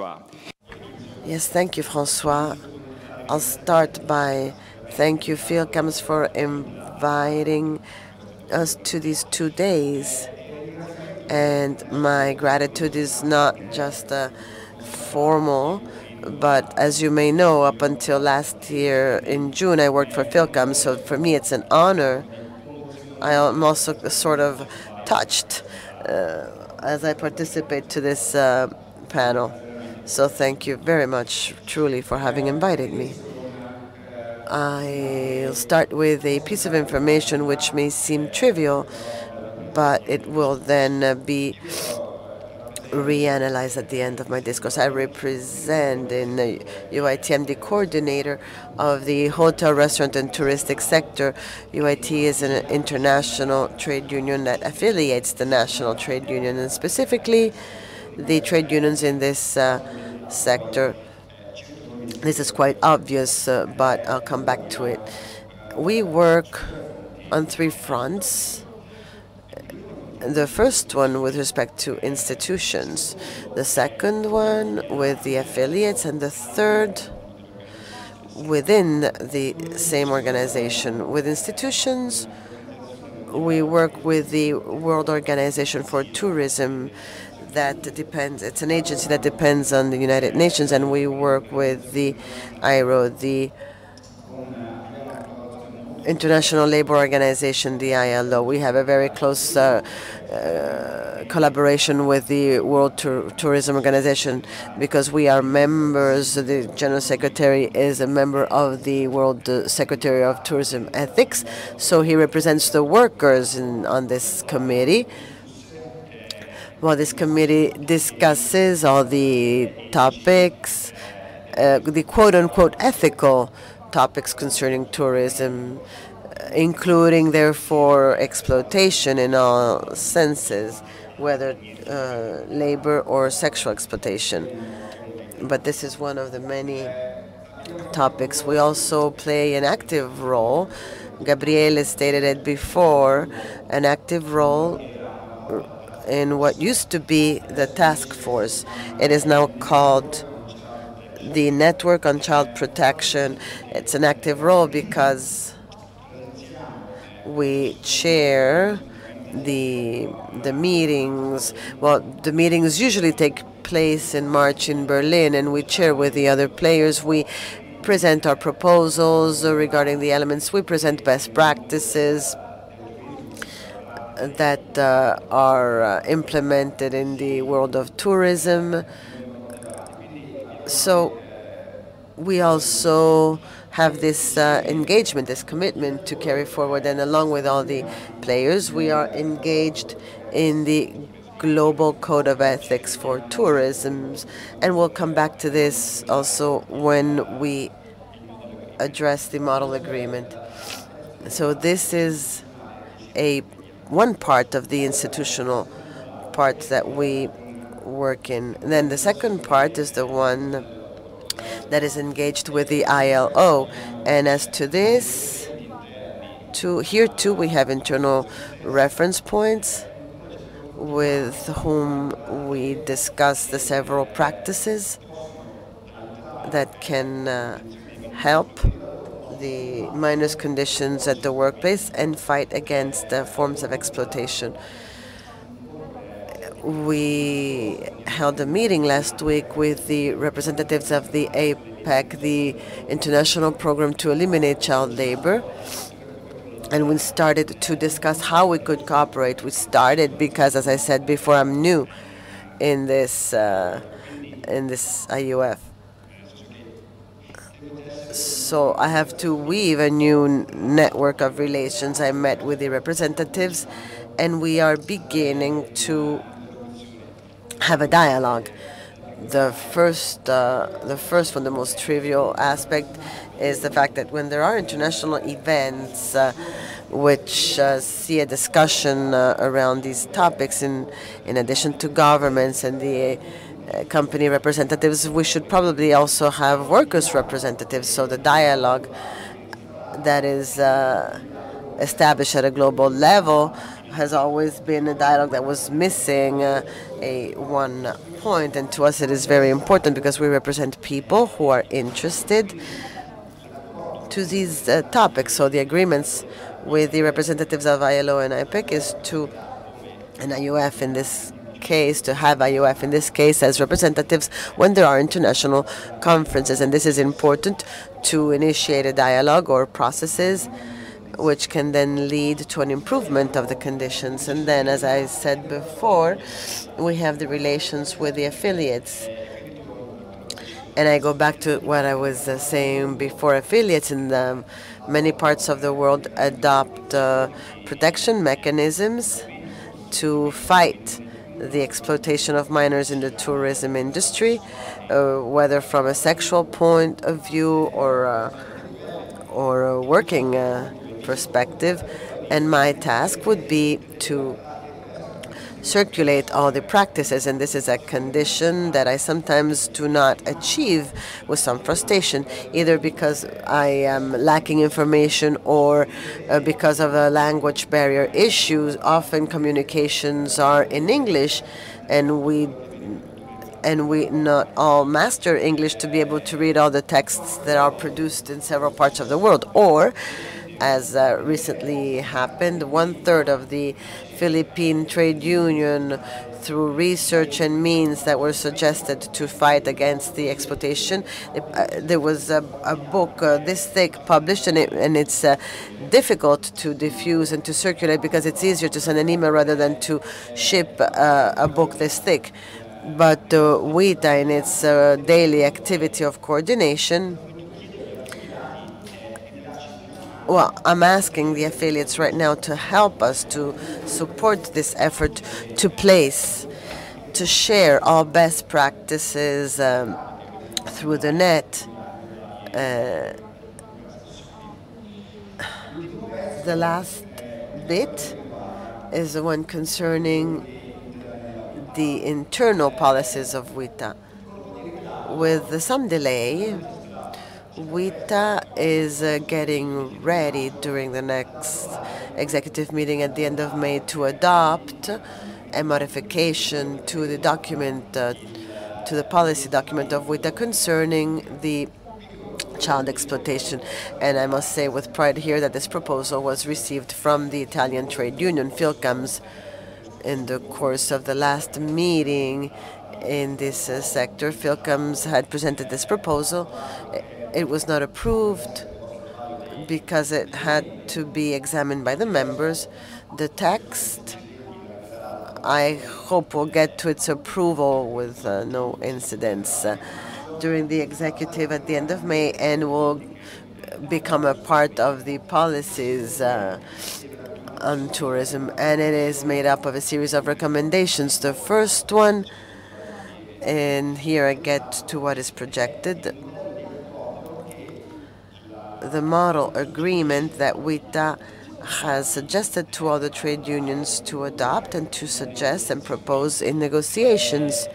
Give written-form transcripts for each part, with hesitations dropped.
François. Yes, thank you, François. I'll start by thank you, Philcams, for inviting us to these 2 days. And my gratitude is not just formal, but as you may know, up until last year in June, I worked for Philcams, so for me it's an honor. I am also sort of touched as I participate to this panel. So thank you very much, truly, for having invited me. I'll start with a piece of information which may seem trivial, but it will then be reanalyzed at the end of my discourse. I represent in UIT, I'm the coordinator of the hotel, restaurant, and touristic sector. UIT is an international trade union that affiliates the national trade union, and specifically the trade unions in this sector. This is quite obvious, but I'll come back to it. We work on 3 fronts. The first one with respect to institutions, the second one with the affiliates, and the third within the same organization. With institutions, we work with the World Organization for Tourism. That depends, it's an agency that depends on the United Nations, and we work with the IRO, the International Labor Organization, the ILO. We have a very close collaboration with the World Tourism Organization because we are members. The General Secretary is a member of the World Secretary of Tourism Ethics, so he represents the workers on this committee. Well, this committee discusses all the topics, the quote-unquote ethical topics concerning tourism, including, therefore, exploitation in all senses, whether labor or sexual exploitation. But this is one of the many topics. We also play an active role. Gabriele stated it before, an active role in what used to be the task force. It is now called the Network on Child Protection. It's an active role because we chair the meetings. Well, the meetings usually take place in March in Berlin, and we chair with the other players. We present our proposals regarding the elements. We present best practices that are implemented in the world of tourism. So we also have this engagement, this commitment to carry forward, and along with all the players, we are engaged in the Global Code of Ethics for Tourism, and we'll come back to this also when we address the model agreement. So this is one part of the institutional part that we work in. And then the second part is the one that is engaged with the ILO. And as to this, here too we have internal reference points with whom we discuss the several practices that can help the minus conditions at the workplace and fight against forms of exploitation. We held a meeting last week with the representatives of the APEC, the International Program to Eliminate Child Labor, and we started to discuss how we could cooperate. We started because, as I said before, I'm new in this IUF. So I have to weave a new network of relations. I met with the representatives, and we are beginning to have a dialogue. The first one, the most trivial aspect, is the fact that when there are international events which see a discussion around these topics, in addition to governments and the company representatives, we should probably also have workers' representatives. So the dialogue that is established at a global level has always been a dialogue that was missing one point, and to us it is very important because we represent people who are interested to these topics. So the agreements with the representatives of ILO and IPEC is to, and IUF in this case, to have IUF in this case as representatives when there are international conferences. And this is important to initiate a dialogue or processes which can then lead to an improvement of the conditions. And then, as I said before, we have the relations with the affiliates. And I go back to what I was saying before. Affiliates in many parts of the world adopt protection mechanisms to fight the exploitation of minors in the tourism industry, whether from a sexual point of view or a working perspective. And my task would be to circulate all the practices, and this is a condition that I sometimes do not achieve with some frustration, either because I am lacking information or because of a language barrier issues. Often communications are in English, and we not all master English to be able to read all the texts that are produced in several parts of the world. Or, as recently happened, 1/3 of the Philippine trade union, through research and means that were suggested to fight against the exploitation, there was a book this thick published, and it's difficult to diffuse and to circulate because it's easier to send an email rather than to ship a book this thick. But WITA, in its daily activity of coordination, well, I'm asking the affiliates right now to help us to support this effort to share all best practices through the net. The last bit is the one concerning the internal policies of WITA. With some delay, WITA is getting ready during the next executive meeting at the end of May to adopt a modification to the document, to the policy document of WITA concerning the child exploitation. And I must say with pride here that this proposal was received from the Italian trade union, Philcams, in the course of the last meeting in this sector. Philcams had presented this proposal. It was not approved because it had to be examined by the members. The text, I hope, will get to its approval with no incidents during the executive at the end of May, and will become a part of the policies on tourism. And it is made up of a series of recommendations. The first one, and here I get to what is projected, the model agreement that WITA has suggested to all the trade unions to adopt and to suggest and propose in negotiations.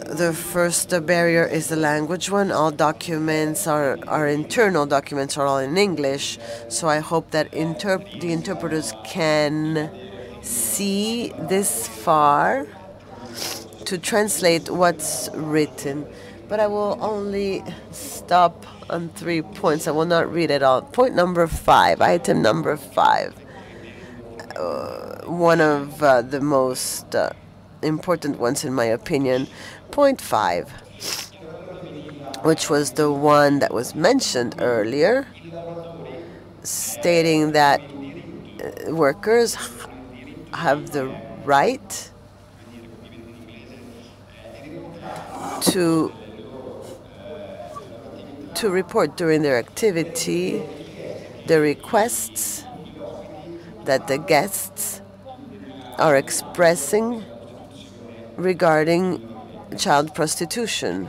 The first barrier is the language one. All documents our internal documents are all in English, so I hope that the interpreters can see this far to translate what's written. But I will only stop on 3 points. I will not read it all. Point number 5, item number 5. One of the most important ones in my opinion. Point 5, which was the one that was mentioned earlier, stating that workers have the right to report during their activity the requests that the guests are expressing regarding child prostitution.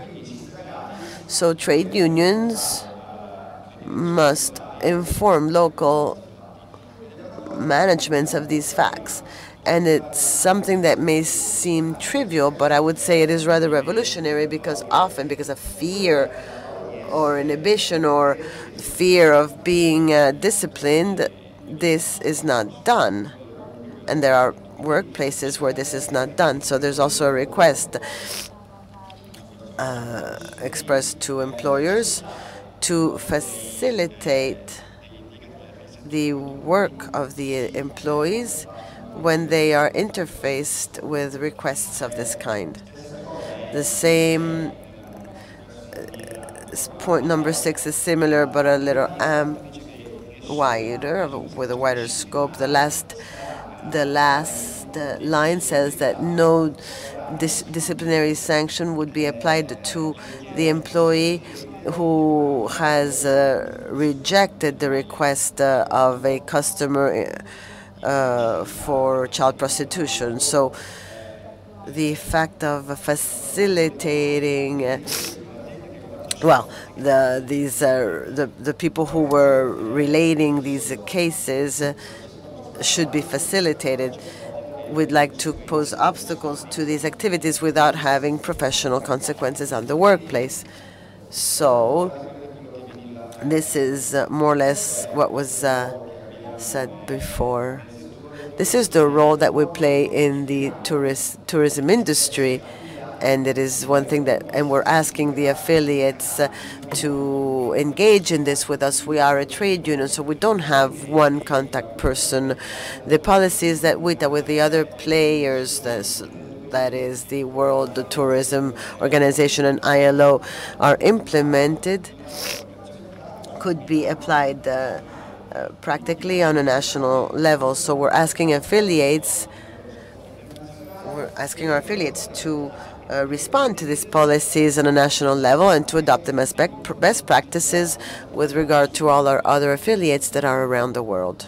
So trade unions must inform local managements of these facts. And it's something that may seem trivial, but I would say it is rather revolutionary, because often, because of fear or inhibition or fear of being disciplined, this is not done. And there are workplaces where this is not done. So there's also a request expressed to employers to facilitate the work of the employees when they are interfaced with requests of this kind. The same point number 6 is similar but a little wider, with a wider scope. The last line says that no disciplinary sanction would be applied to the employee who has rejected the request of a customer for child prostitution. So the fact of facilitating the people who were relating these cases should be facilitated. We'd like to pose obstacles to these activities without having professional consequences on the workplace. So this is more or less what was said before. This is the role that we play in the tourism industry, and it is one thing that, and we're asking the affiliates to engage in this with us. We are a trade union, so we don't have one contact person. The policies that with the other players, that is the World Tourism Organization and ILO, are implemented, could be applied practically on a national level. So we're asking our affiliates to respond to these policies on a national level and to adopt them as best practices with regard to all our other affiliates that are around the world.